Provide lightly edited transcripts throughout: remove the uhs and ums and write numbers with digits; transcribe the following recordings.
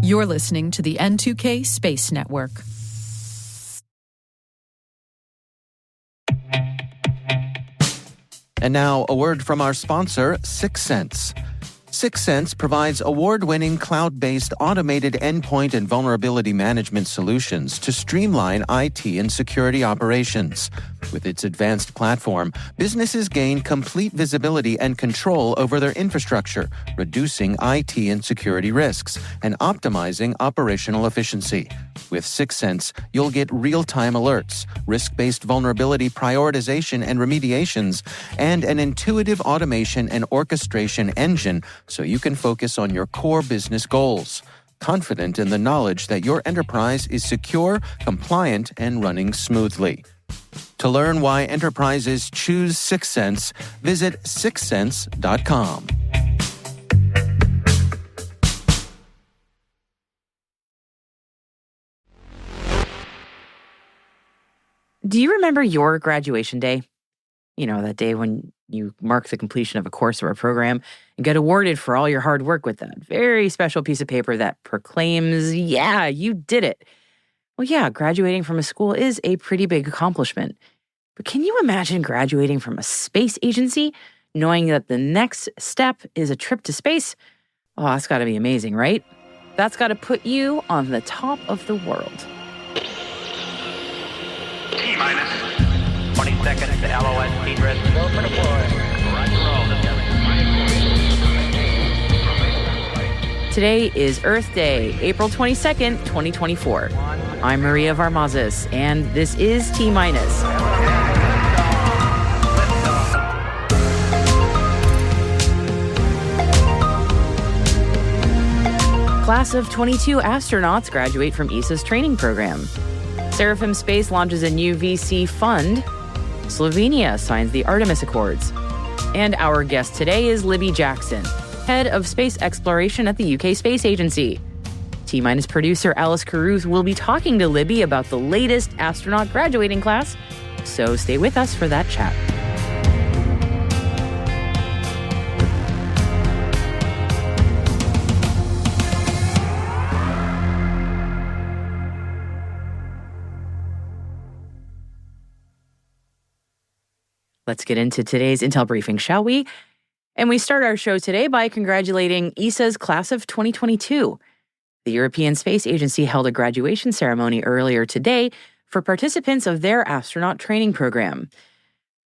You're listening to the N2K Space Network. And now, a word from our sponsor, 6 Sense. 6 Sense provides award-winning cloud-based automated endpoint and vulnerability management solutions to streamline IT and security operations. With its advanced platform, businesses gain complete visibility and control over their infrastructure, reducing IT and security risks and optimizing operational efficiency. With 6 Sense, you'll get real-time alerts, risk-based vulnerability prioritization and remediations, and an intuitive automation and orchestration engine so you can focus on your core business goals, confident in the knowledge that your enterprise is secure, compliant, and running smoothly. To learn why enterprises choose 6 Sense, visit 6sense.com. Do you remember your graduation day? You know, that day when you mark the completion of a course or a program and get awarded for all your hard work with that very special piece of paper that proclaims, yeah, you did it. Well, yeah, graduating from a school is a pretty big accomplishment. But can you imagine graduating from a space agency, knowing that the next step is a trip to space? Oh, that's got to be amazing, right? That's got to put you on the top of the world. T-minus 20 seconds to LOS speed rest. Go for deploy. Roger roll. Today is Earth Day, April 22nd, 2024. I'm Maria Varmazis, and this is T-minus. Class of 22 astronauts graduate from ESA's training program. Seraphim Space launches a new VC fund. Slovenia signs the Artemis Accords. And our guest today is Libby Jackson, head of space exploration at the UK Space Agency. T-minus producer Alice Carruth will be talking to Libby about the latest astronaut graduating class, so stay with us for that chat. Let's get into today's Intel briefing, shall we? And we start our show today by congratulating ESA's class of 2022. The European Space Agency held a graduation ceremony earlier today for participants of their astronaut training program.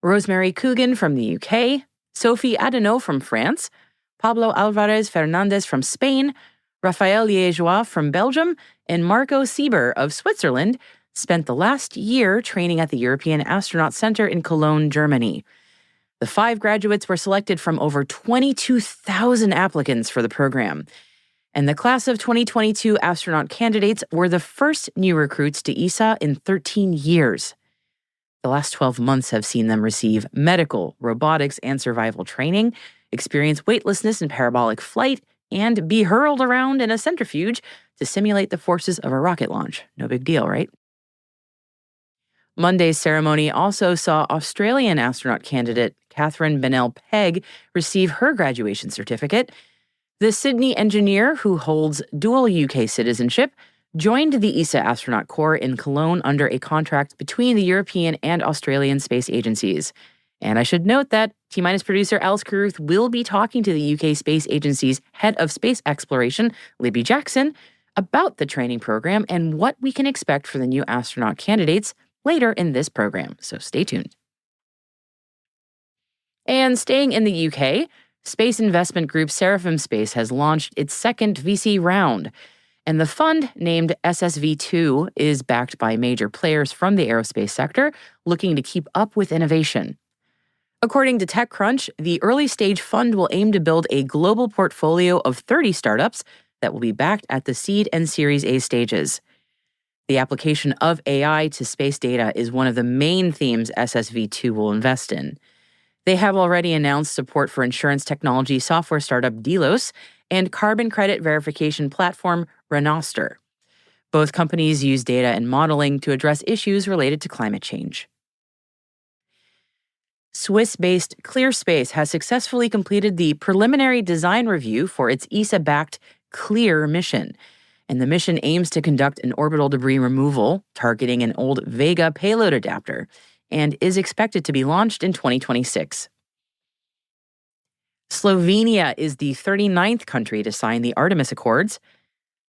Rosemary Coogan from the UK, Sophie Adenau from France, Pablo Alvarez Fernandez from Spain, Raphael Liégeois from Belgium, and Marco Sieber of Switzerland spent the last year training at the European Astronaut Center in Cologne, Germany. The 5 graduates were selected from over 22,000 applicants for the program. And the class of 2022 astronaut candidates were the first new recruits to ESA in 13 years. The last 12 months have seen them receive medical, robotics, and survival training, experience weightlessness and parabolic flight, and be hurled around in a centrifuge to simulate the forces of a rocket launch. No big deal, right? Monday's ceremony also saw Australian astronaut candidate Catherine Bennell-Pegg receive her graduation certificate. The Sydney engineer, who holds dual UK citizenship, joined the ESA Astronaut Corps in Cologne under a contract between the European and Australian space agencies. And I should note that T-minus producer Alice Carruth will be talking to the UK Space Agency's head of space exploration, Libby Jackson, about the training program and what we can expect for the new astronaut candidates later in this program, so stay tuned. And staying in the UK, space investment group Seraphim Space has launched its second VC round, and the fund, named SSV2, is backed by major players from the aerospace sector looking to keep up with innovation. According to TechCrunch, the early-stage fund will aim to build a global portfolio of 30 startups that will be backed at the seed and Series A stages. The application of AI to space data is one of the main themes SSV2 will invest in. They have already announced support for insurance technology software startup Delos and carbon credit verification platform Renoster. Both companies use data and modeling to address issues related to climate change. Swiss-based ClearSpace has successfully completed the preliminary design review for its ESA-backed CLEAR mission. And the mission aims to conduct an orbital debris removal targeting an old Vega payload adapter and is expected to be launched in 2026. Slovenia is the 39th country to sign the Artemis Accords.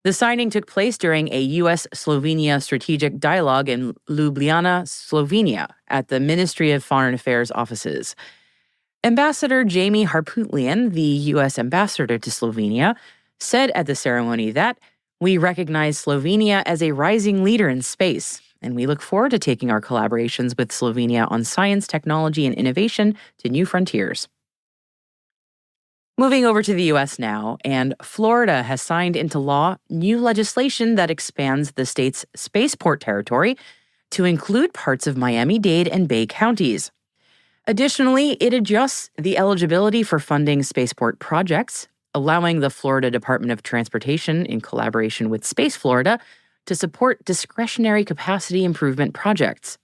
The signing took place during a U.S.-Slovenia strategic dialogue in Ljubljana, Slovenia, at the Ministry of Foreign Affairs offices. Ambassador Jamie Harputlian, the U.S. ambassador to Slovenia, said at the ceremony that we recognize Slovenia as a rising leader in space, and we look forward to taking our collaborations with Slovenia on science, technology, and innovation to new frontiers. Moving over to the U.S. now, and Florida has signed into law new legislation that expands the state's spaceport territory to include parts of Miami-Dade and Bay counties. Additionally, it adjusts the eligibility for funding spaceport projects, allowing the Florida Department of Transportation, in collaboration with Space Florida, to support discretionary capacity improvement projects.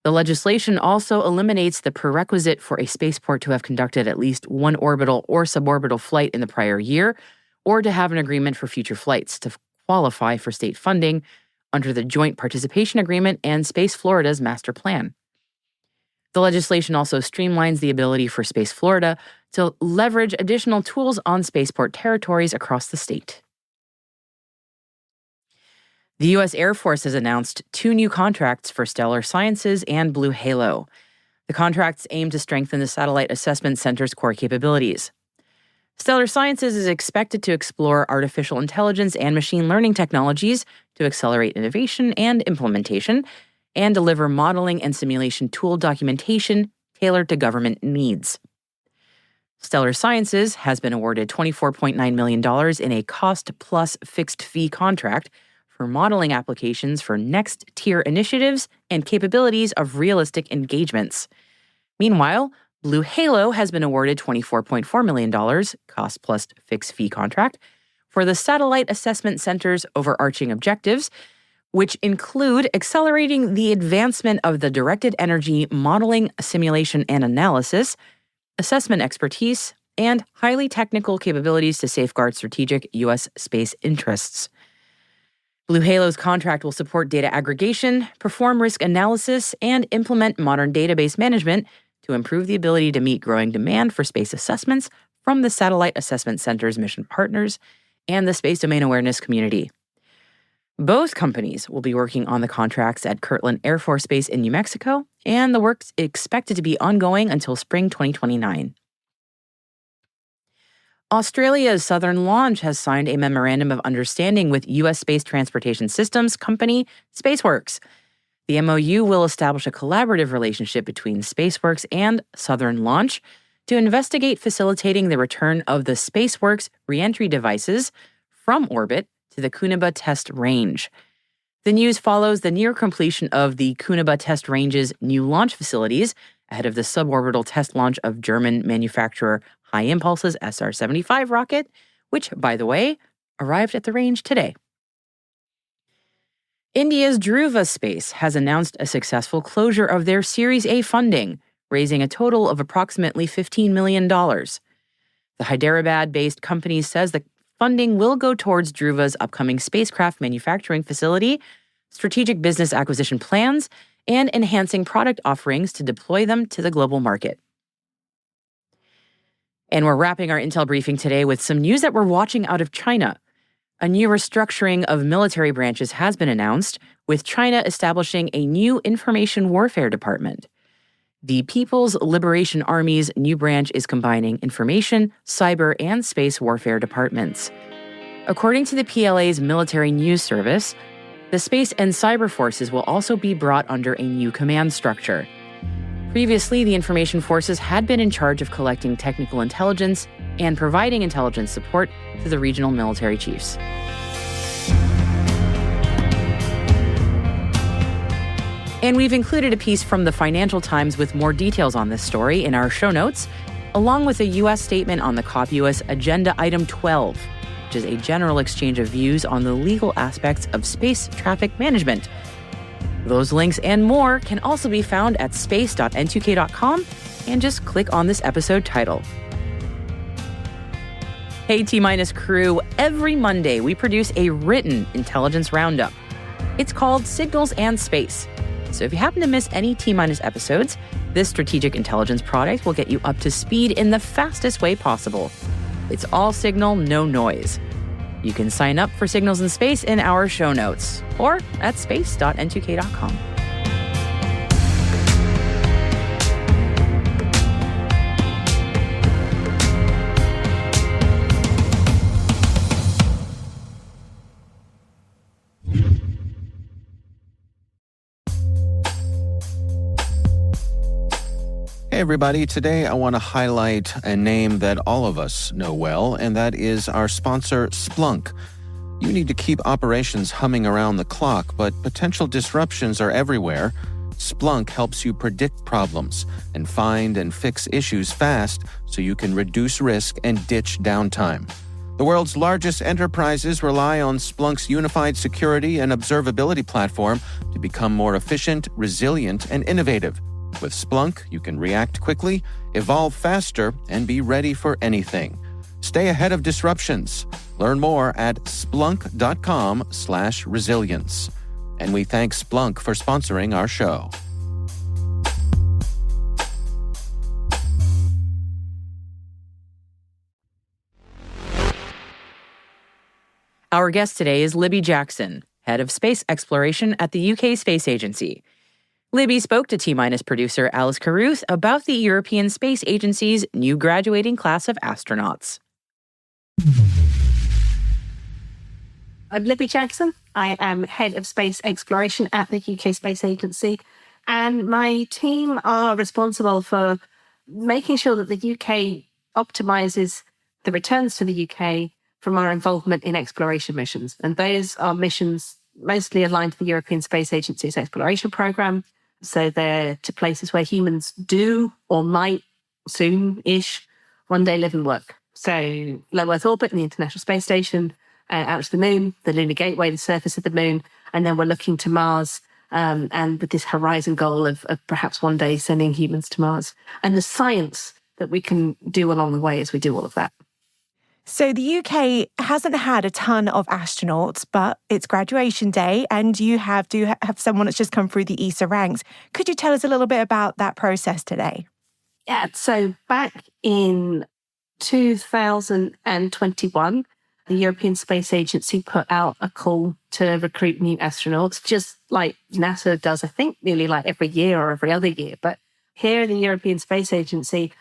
The legislation also eliminates the prerequisite for a spaceport to have conducted at least one orbital or suborbital flight in the prior year, or to have an agreement for future flights to qualify for state funding under the Joint Participation Agreement and Space Florida's Master Plan. The legislation also streamlines the ability for Space Florida to leverage additional tools on spaceport territories across the state. The U.S. Air Force has announced 2 new contracts for Stellar Sciences and Blue Halo. The contracts aim to strengthen the Satellite Assessment Center's core capabilities. Stellar Sciences is expected to explore artificial intelligence and machine learning technologies to accelerate innovation and implementation, and deliver modeling and simulation tool documentation tailored to government needs. Stellar Sciences has been awarded $24.9 million in a cost-plus fixed-fee contract for modeling applications for next-tier initiatives and capabilities of realistic engagements. Meanwhile, Blue Halo has been awarded $24.4 million, cost-plus fixed-fee contract, for the Satellite Assessment Center's overarching objectives, which include accelerating the advancement of the directed energy modeling, simulation, and analysis, assessment expertise, and highly technical capabilities to safeguard strategic U.S. space interests. Blue Halo's contract will support data aggregation, perform risk analysis, and implement modern database management to improve the ability to meet growing demand for space assessments from the Satellite Assessment Center's mission partners and the space domain awareness community. Both companies will be working on the contracts at Kirtland Air Force Base in New Mexico, and the work's expected to be ongoing until spring 2029. Australia's Southern Launch has signed a memorandum of understanding with U.S. Space Transportation Systems company SpaceWorks. The MOU will establish a collaborative relationship between SpaceWorks and Southern Launch to investigate facilitating the return of the SpaceWorks reentry devices from orbit to the Cunaba Test Range. The news follows the near completion of the Cunaba Test Range's new launch facilities ahead of the suborbital test launch of German manufacturer High Impulse's SR-75 rocket, which, by the way, arrived at the range today. India's Dhruva Space has announced a successful closure of their Series A funding, raising a total of approximately $15 million. The Hyderabad-based company says the funding will go towards Dhruva's upcoming spacecraft manufacturing facility, strategic business acquisition plans, and enhancing product offerings to deploy them to the global market. And we're wrapping our Intel briefing today with some news that we're watching out of China. A new restructuring of military branches has been announced, with China establishing a new information warfare department. The People's Liberation Army's new branch is combining information, cyber, and space warfare departments. According to the PLA's military news service, the space and cyber forces will also be brought under a new command structure. Previously, the information forces had been in charge of collecting technical intelligence and providing intelligence support to the regional military chiefs. And we've included a piece from the Financial Times with more details on this story in our show notes, along with a U.S. statement on the COP-US Agenda Item 12, which is a general exchange of views on the legal aspects of space traffic management. Those links and more can also be found at space.n2k.com, and just click on this episode title. Hey, T-Minus crew, every Monday we produce a written intelligence roundup. It's called Signals and Space. So if you happen to miss any T-Minus episodes, this strategic intelligence product will get you up to speed in the fastest way possible. It's all signal, no noise. You can sign up for Signals in Space in our show notes or at space.n2k.com. Hey everybody, today I want to highlight a name that all of us know well, and that is our sponsor, Splunk. You need to keep operations humming around the clock, but potential disruptions are everywhere. Splunk helps you predict problems and find and fix issues fast so you can reduce risk and ditch downtime. The world's largest enterprises rely on Splunk's unified security and observability platform to become more efficient, resilient, and innovative. With Splunk, you can react quickly, evolve faster, and be ready for anything. Stay ahead of disruptions. Learn more at splunk.com/resilience. And we thank Splunk for sponsoring our show. Our guest today is Libby Jackson, head of space exploration at the UK Space Agency. Libby spoke to T-Minus producer Alice Carruth about the European Space Agency's new graduating class of astronauts. I'm Libby Jackson. I am head of space exploration at the UK Space Agency, and my team are responsible for making sure that the UK optimizes the returns to the UK from our involvement in exploration missions. And those are missions mostly aligned to the European Space Agency's exploration program. So they're to places where humans do or might soon-ish one day live and work. So low Earth orbit and the International Space Station, out to the moon, the Lunar Gateway, the surface of the moon, and then we're looking to Mars and with this horizon goal of perhaps one day sending humans to Mars. And the science that we can do along the way as we do all of that. So the UK hasn't had a ton of astronauts, but it's graduation day and you do have someone that's just come through the ESA ranks. Could you tell us a little bit about that process today? Yeah, so back in 2021, the European Space Agency put out a call to recruit new astronauts, just like NASA does, I think, nearly like every year or every other year. But here in the European Space Agency,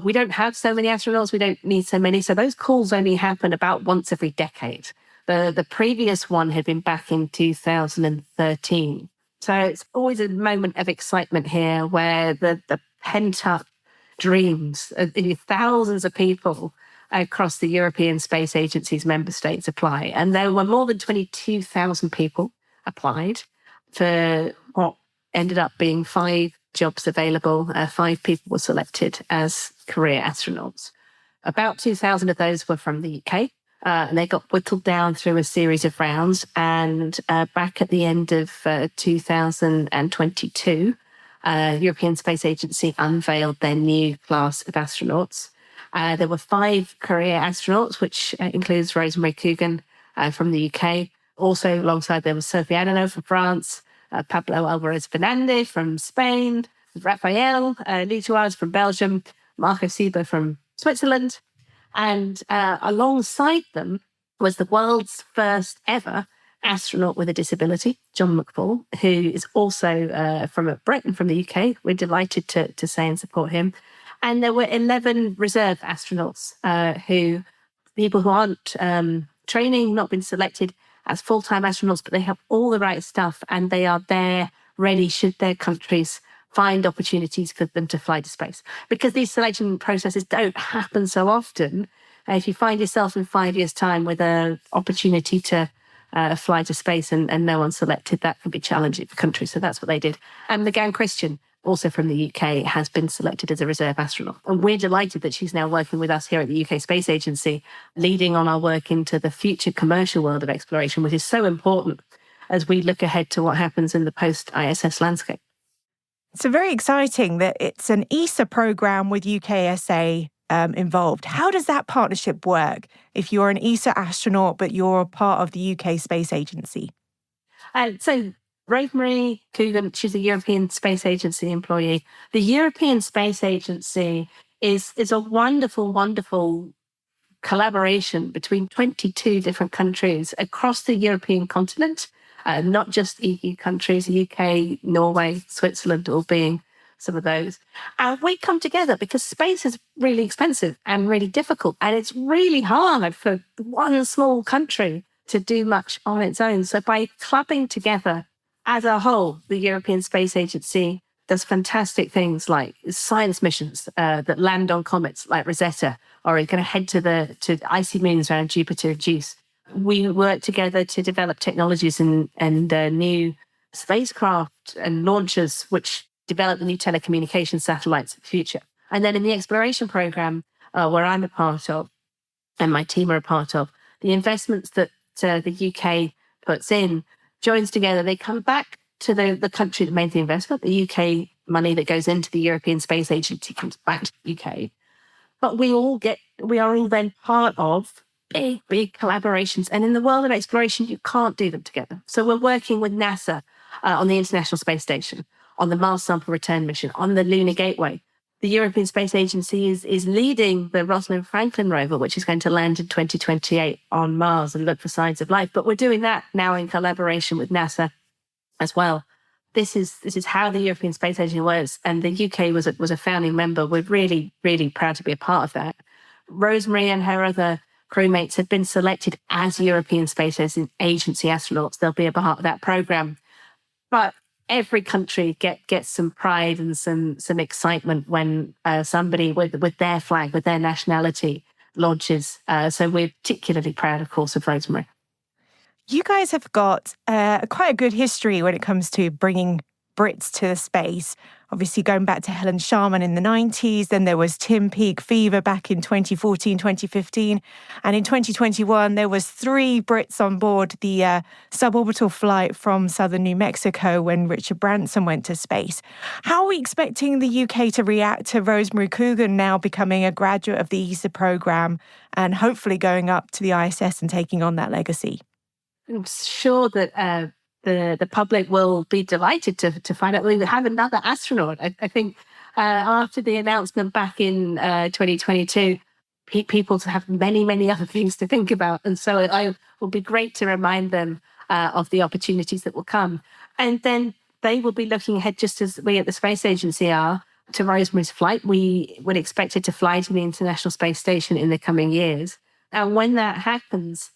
we don't have so many astronauts. We don't need so many. So those calls only happen about once every decade. The previous one had been back in 2013. So it's always a moment of excitement here where the pent-up dreams of thousands of people across the European Space Agency's member states apply. And there were more than 22,000 people applied for what ended up being 5 jobs available. 5 people were selected as career astronauts. About 2,000 of those were from the UK, and they got whittled down through a series of rounds. And back at the end of 2022, European Space Agency unveiled their new class of astronauts. There were 5 career astronauts, which includes Rosemary Coogan from the UK. Also, alongside there was Sophie Anano from France, Pablo Alvarez Fernandez from Spain, Raphael Litoise from Belgium, Marco Sieber from Switzerland. And alongside them was the world's first ever astronaut with a disability, John McFall, who is also from Britain, from the UK. We're delighted to say and support him. And there were 11 reserve astronauts people who aren't training, not been selected as full-time astronauts, but they have all the right stuff and they are there ready should their countries find opportunities for them to fly to space. Because these selection processes don't happen so often, if you find yourself in 5 years' time with an opportunity to fly to space and no one's selected, that can be challenging for countries. So that's what they did. And Megan Christian, also from the UK, has been selected as a reserve astronaut. And we're delighted that she's now working with us here at the UK Space Agency, leading on our work into the future commercial world of exploration, which is so important as we look ahead to what happens in the post-ISS landscape. So very exciting that it's an ESA program with UKSA involved. How does that partnership work if you're an ESA astronaut, but you're part of the UK Space Agency? So Rosemary Coogan, she's a European Space Agency employee. The European Space Agency is a wonderful, wonderful collaboration between 22 different countries across the European continent, not just EU countries, UK, Norway, Switzerland, all being some of those. And we come together because space is really expensive and really difficult. And it's really hard for one small country to do much on its own. So by clubbing together as a whole, the European Space Agency does fantastic things like science missions that land on comets like Rosetta, or are going to head to icy moons around Jupiter and Zeus. We work together to develop technologies and new spacecraft and launchers, which develop the new telecommunication satellites of the future. And then in the exploration program, where I'm a part of, and my team are a part of, the investments that the UK puts in joins together. They come back to the country that made the investment. The UK money that goes into the European Space Agency comes back to the UK. But we are all then part of big collaborations. And in the world of exploration, you can't do them together. So we're working with NASA on the International Space Station, on the Mars Sample Return Mission, on the Lunar Gateway. The European Space Agency is leading the Rosalind Franklin rover, which is going to land in 2028 on Mars and look for signs of life. But we're doing that now in collaboration with NASA as well. This is how the European Space Agency works, and the UK was a founding member. We're really, really proud to be a part of that. Rosemary and her other crewmates have been selected as European Space Agency astronauts. They'll be a part of that program. But every country gets some pride and some excitement when somebody with their flag, with their nationality, launches. So we're particularly proud, of course, of Rosemary. You guys have got quite a good history when it comes to bringing Brits to space. Obviously, going back to Helen Sharman in the 90s, then there was Tim Peake fever back in 2014, 2015. And in 2021, there was 3 Brits on board the suborbital flight from southern New Mexico when Richard Branson went to space. How are we expecting the UK to react to Rosemary Coogan now becoming a graduate of the ESA program and hopefully going up to the ISS and taking on that legacy? I'm sure that the public will be delighted to find out we have another astronaut. I think after the announcement back in 2022, people have many other things to think about. And so it will be great to remind them of the opportunities that will come. And then they will be looking ahead, just as we at the Space Agency are, to Rosemary's flight. We would expect it to fly to the International Space Station in the coming years. And when that happens,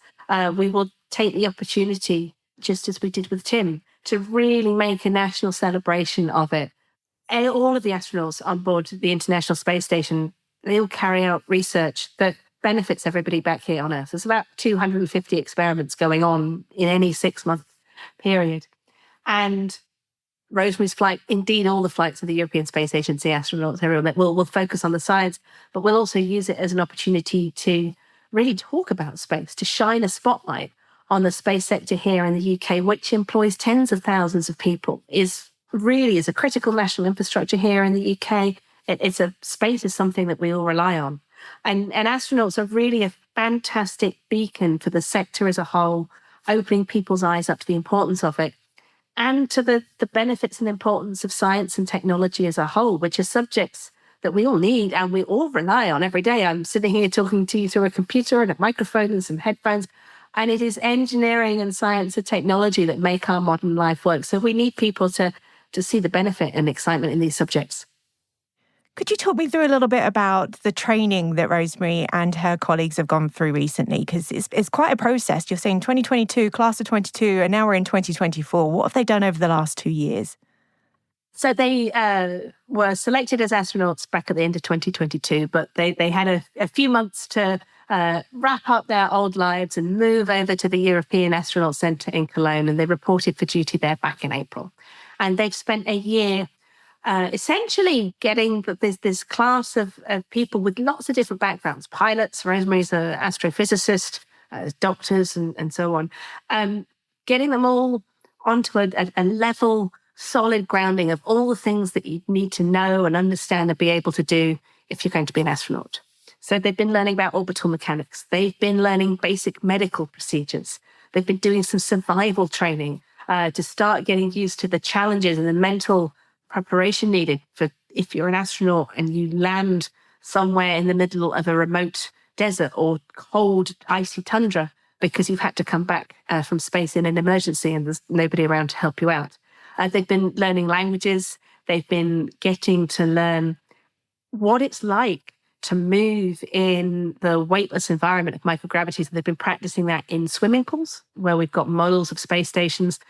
we will take the opportunity, just as we did with Tim, to really make a national celebration of it. And all of the astronauts on board the International Space Station, they'll carry out research that benefits everybody back here on Earth. There's about 250 experiments going on in any 6-month period. And Rosemary's flight, indeed all the flights of the European Space Agency astronauts, everyone, will focus on the science, but we'll also use it as an opportunity to really talk about space, to shine a spotlight on the space sector here in the UK, which employs tens of thousands of people, is a critical national infrastructure here in the UK. Space is something that we all rely on. And astronauts are really a fantastic beacon for the sector as a whole, opening people's eyes up to the importance of it and to the benefits and importance of science and technology as a whole, which are subjects that we all need and we all rely on every day. I'm sitting here talking to you through a computer and a microphone and some headphones. And it is engineering and science and technology that make our modern life work. So we need people to see the benefit and excitement in these subjects. Could you talk me through a little bit about the training that Rosemary and her colleagues have gone through recently? Because it's quite a process. You're saying 2022, class of 22, and now we're in 2024. What have they done over the last 2 years? So they were selected as astronauts back at the end of 2022, but they had a few months to wrap up their old lives and move over to the European Astronaut Centre in Cologne, and they reported for duty there back in April. And they've spent a year essentially getting this class of people with lots of different backgrounds, pilots, Rosemary's an astrophysicist, doctors, and so on, getting them all onto a level, solid grounding of all the things that you need to know and understand and be able to do if you're going to be an astronaut. So they've been learning about orbital mechanics. They've been learning basic medical procedures. They've been doing some survival training to start getting used to the challenges and the mental preparation needed for if you're an astronaut and you land somewhere in the middle of a remote desert or cold, icy tundra because you've had to come back from space in an emergency and there's nobody around to help you out. They've been learning languages. They've been getting to learn what it's like to move in the weightless environment of microgravity. So they've been practicing that in swimming pools where we've got models of space stations.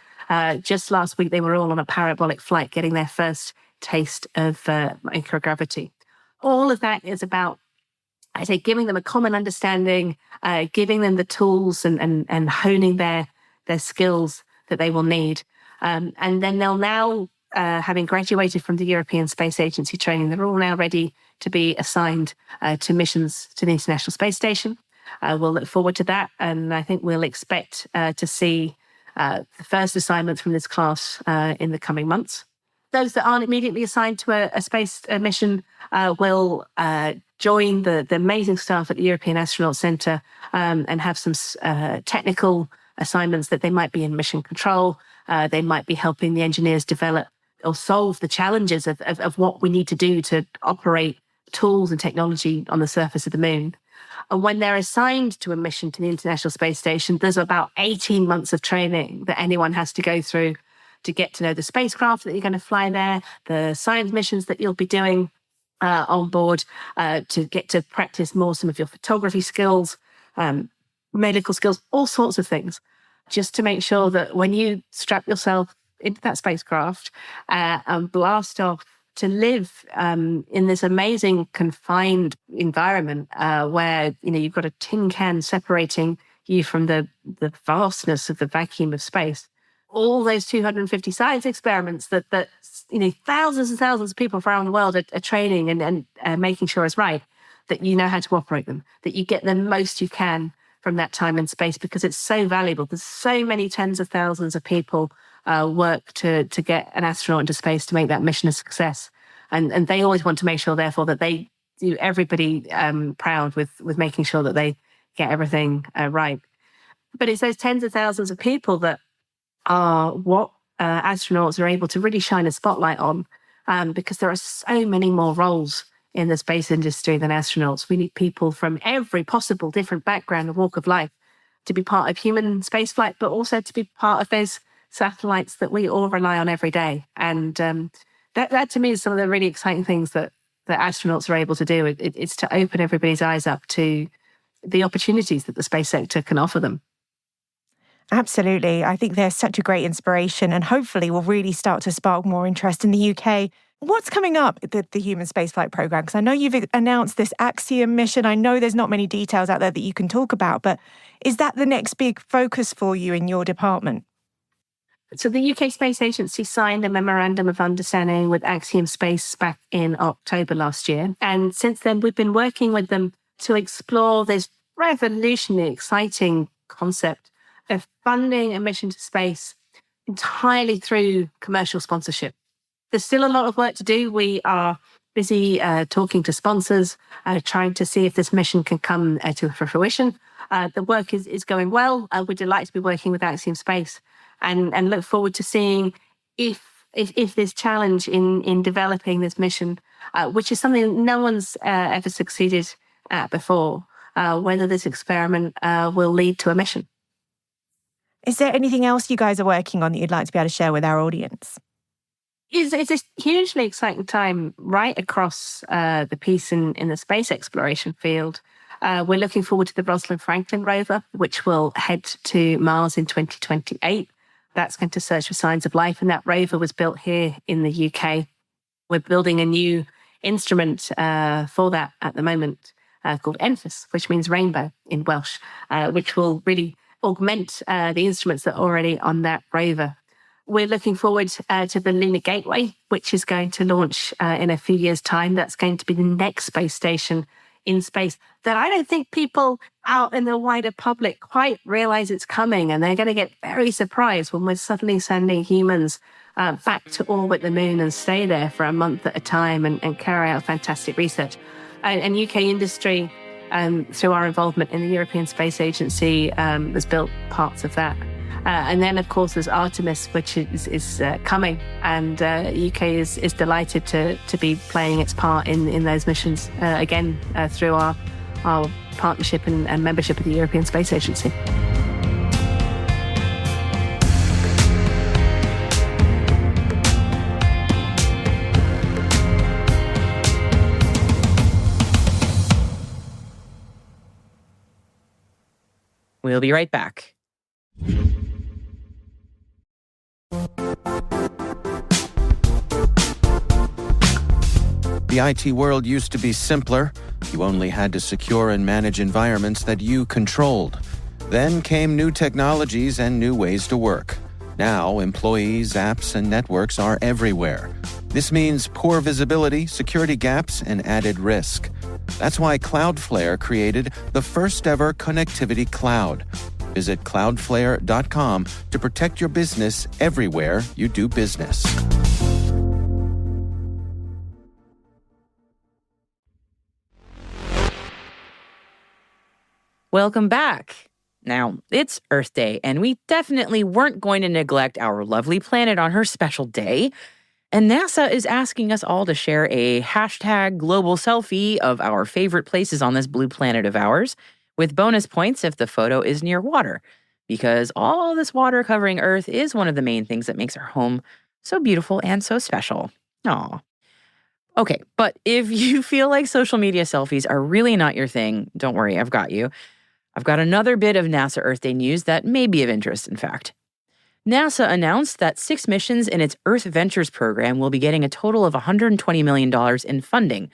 Just last week, they were all on a parabolic flight getting their first taste of microgravity. All of that is about, I say, giving them a common understanding, giving them the tools and honing their skills that they will need. And then they'll now, having graduated from the European Space Agency training, they're all now ready to be assigned to missions to the International Space Station. We'll look forward to that. And I think we'll expect to see the first assignments from this class in the coming months. Those that aren't immediately assigned to a space mission will join the amazing staff at the European Astronaut Centre and have some technical assignments that they might be in mission control. They might be helping the engineers develop or solve the challenges of what we need to do to operate tools and technology on the surface of the moon. And when they're assigned to a mission to the International Space Station, there's about 18 months of training that anyone has to go through to get to know the spacecraft that you're going to fly there, the science missions that you'll be doing on board, to get to practice more some of your photography skills, medical skills, all sorts of things, just to make sure that when you strap yourself into that spacecraft and blast off to live in this amazing confined environment where you've got a tin can separating you from the vastness of the vacuum of space. All those 250 science experiments that thousands and thousands of people from around the world are training and making sure is right, that you know how to operate them, that you get the most you can from that time in space because it's so valuable. There's so many tens of thousands of people work to get an astronaut into space to make that mission a success. And they always want to make sure, therefore, that they do everybody proud with making sure that they get everything right. But it's those tens of thousands of people that are what astronauts are able to really shine a spotlight on because there are so many more roles in the space industry than astronauts. We need people from every possible different background and walk of life to be part of human spaceflight, but also to be part of those satellites that we all rely on every day. And that to me is some of the really exciting things that astronauts are able to do. It's to open everybody's eyes up to the opportunities that the space sector can offer them. Absolutely. I think they're such a great inspiration and hopefully will really start to spark more interest in the UK. What's coming up at the human spaceflight program? Because I know you've announced this Axiom mission. I know there's not many details out there that you can talk about, but is that the next big focus for you in your department? So the UK Space Agency signed a memorandum of understanding with Axiom Space back in October last year. And since then, we've been working with them to explore this revolutionary, exciting concept of funding a mission to space entirely through commercial sponsorship. There's still a lot of work to do. We are busy talking to sponsors, trying to see if this mission can come to fruition. The work is going well. We're delighted to be working with Axiom Space and look forward to seeing if this challenge in developing this mission, which is something no one's ever succeeded at before, whether this experiment will lead to a mission. Is there anything else you guys are working on that you'd like to be able to share with our audience? It's a hugely exciting time right across the piece in the space exploration field. We're looking forward to the Rosalind Franklin rover, which will head to Mars in 2028. That's going to search for signs of life, and that rover was built here in the UK. We're building a new instrument for that at the moment called ENFIS, which means rainbow in Welsh, which will really augment the instruments that are already on that rover. We're looking forward to the Lunar Gateway, which is going to launch in a few years' time. That's going to be the next space station in space that I don't think people out in the wider public quite realize it's coming. And they're going to get very surprised when we're suddenly sending humans back to orbit the moon and stay there for a month at a time and carry out fantastic research. And UK industry through our involvement in the European Space Agency, has built parts of that. And then, of course, there's Artemis, which is coming, and UK is delighted to be playing its part in those missions, again, through our partnership and membership of the European Space Agency. We'll be right back. The IT world used to be simpler. You only had to secure and manage environments that you controlled. Then came new technologies and new ways to work. Now, employees, apps, and networks are everywhere. This means poor visibility, security gaps, and added risk. That's why Cloudflare created the first-ever connectivity cloud. Visit cloudflare.com to protect your business everywhere you do business. Welcome back. Now, it's Earth Day, and we definitely weren't going to neglect our lovely planet on her special day. And NASA is asking us all to share a hashtag global selfie of our favorite places on this blue planet of ours, with bonus points if the photo is near water, because all this water covering Earth is one of the main things that makes our home so beautiful and so special. Aw. Okay, but if you feel like social media selfies are really not your thing, don't worry, I've got you. I've got another bit of NASA Earth Day news that may be of interest, in fact. NASA announced that 6 missions in its Earth Ventures program will be getting a total of $120 million in funding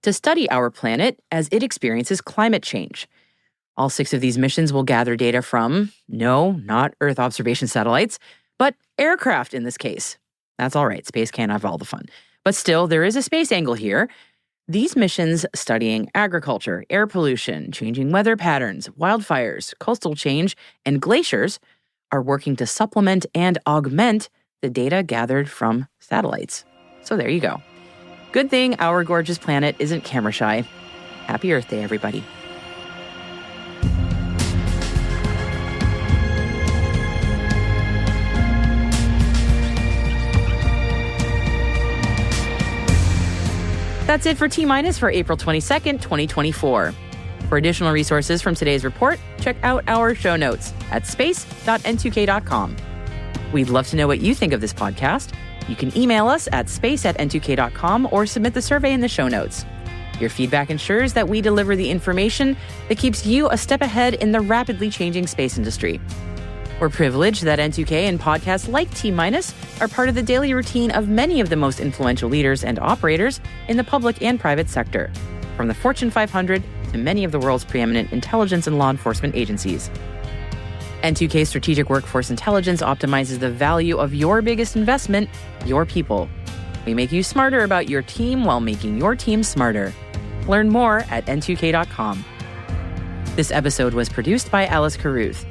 to study our planet as it experiences climate change. All 6 of these missions will gather data from, no, not Earth observation satellites, but aircraft in this case. That's all right, space can't have all the fun. But still, there is a space angle here. These missions studying agriculture, air pollution, changing weather patterns, wildfires, coastal change, and glaciers are working to supplement and augment the data gathered from satellites. So there you go. Good thing our gorgeous planet isn't camera shy. Happy Earth Day, everybody. That's it for T-Minus for April 22nd, 2024. For additional resources from today's report, check out our show notes at space.n2k.com. We'd love to know what you think of this podcast. You can email us at space@n2k.com or submit the survey in the show notes. Your feedback ensures that we deliver the information that keeps you a step ahead in the rapidly changing space industry. We're privileged that N2K and podcasts like T-Minus are part of the daily routine of many of the most influential leaders and operators in the public and private sector, from the Fortune 500 to many of the world's preeminent intelligence and law enforcement agencies. N2K Strategic Workforce Intelligence optimizes the value of your biggest investment, your people. We make you smarter about your team while making your team smarter. Learn more at n2k.com. This episode was produced by Alice Carruth.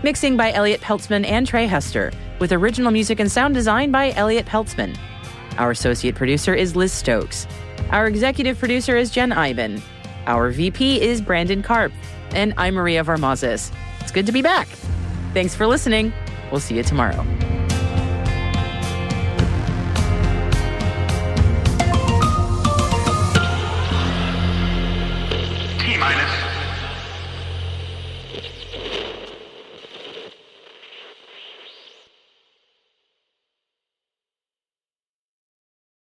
Mixing by Elliot Peltzman and Trey Hester, with original music and sound design by Elliot Peltzman. Our associate producer is Liz Stokes. Our executive producer is Jen Iben. Our VP is Brandon Karp. And I'm Maria Varmazes. It's good to be back. Thanks for listening. We'll see you tomorrow.